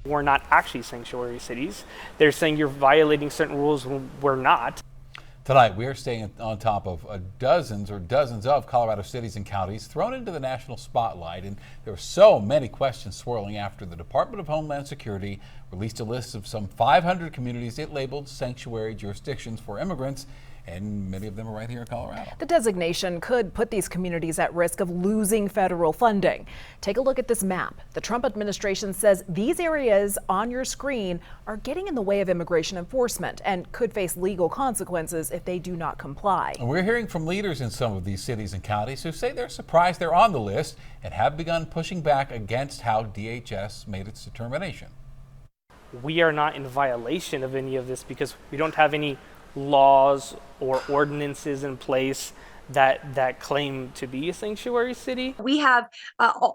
We're not actually sanctuary cities. They're saying you're violating certain rules when we're not. Tonight, we are staying on top of dozens of Colorado cities and counties thrown into the national spotlight. And there are so many questions swirling after the Department of Homeland Security released a list of some 500 communities it labeled sanctuary jurisdictions for immigrants. And many of them are right here in Colorado. The designation could put these communities at risk of losing federal funding. Take a look at this map. The Trump administration says these areas on your screen are getting in the way of immigration enforcement and could face legal consequences if they do not comply. And we're hearing from leaders in some of these cities and counties who say they're surprised they're on the list and have begun pushing back against how DHS made its determination. We are not in violation of any of this because we don't have any laws or ordinances in place that claim to be a sanctuary city. We have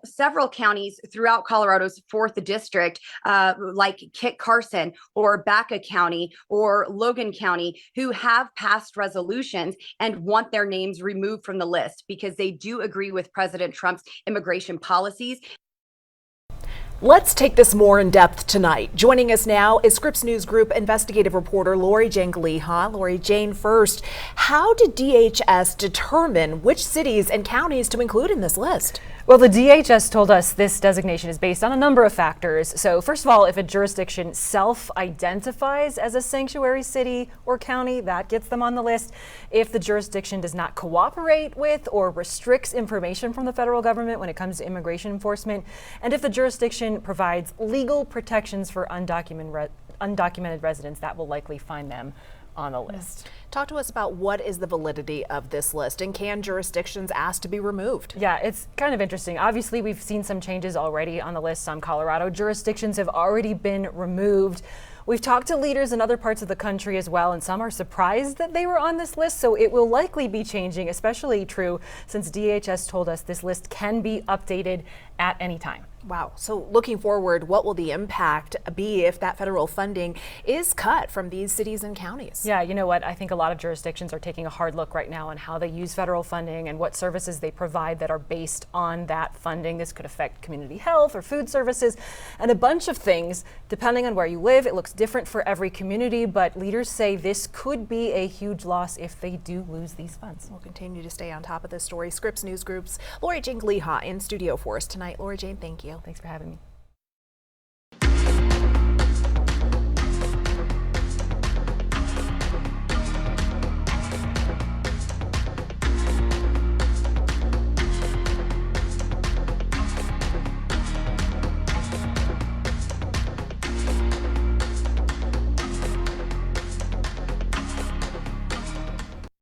several counties throughout Colorado's 4th district, like Kit Carson or Baca County or Logan County, who have passed resolutions and want their names removed from the list because they do agree with President Trump's immigration policies. Let's take this more in depth tonight. Joining us now is Scripps News Group investigative reporter Lori Jane Gliha. Lori Jane, first, how did DHS determine which cities and counties to include in this list? Well, the DHS told us this designation is based on a number of factors. So first of all, if a jurisdiction self-identifies as a sanctuary city or county, that gets them on the list. If the jurisdiction does not cooperate with or restricts information from the federal government when it comes to immigration enforcement, and if the jurisdiction provides legal protections for undocumented residents, that will likely find them on the list. Talk to us about what is the validity of this list, and can jurisdictions ask to be removed? Yeah, it's kind of interesting. Obviously, we've seen some changes already on the list. Some Colorado jurisdictions have already been removed. We've talked to leaders in other parts of the country as well, and some are surprised that they were on this list, so it will likely be changing, especially true since DHS told us this list can be updated at any time. Wow. So looking forward, what will the impact be if that federal funding is cut from these cities and counties? Yeah, you know what? I think a lot of jurisdictions are taking a hard look right now on how they use federal funding and what services they provide that are based on that funding. This could affect community health or food services and a bunch of things. Depending on where you live, it looks different for every community, but leaders say this could be a huge loss if they do lose these funds. We'll continue to stay on top of this story. Scripps News Group's Lori Jane Gliha in studio for us tonight. Lori Jane, thank you. Thanks for having me.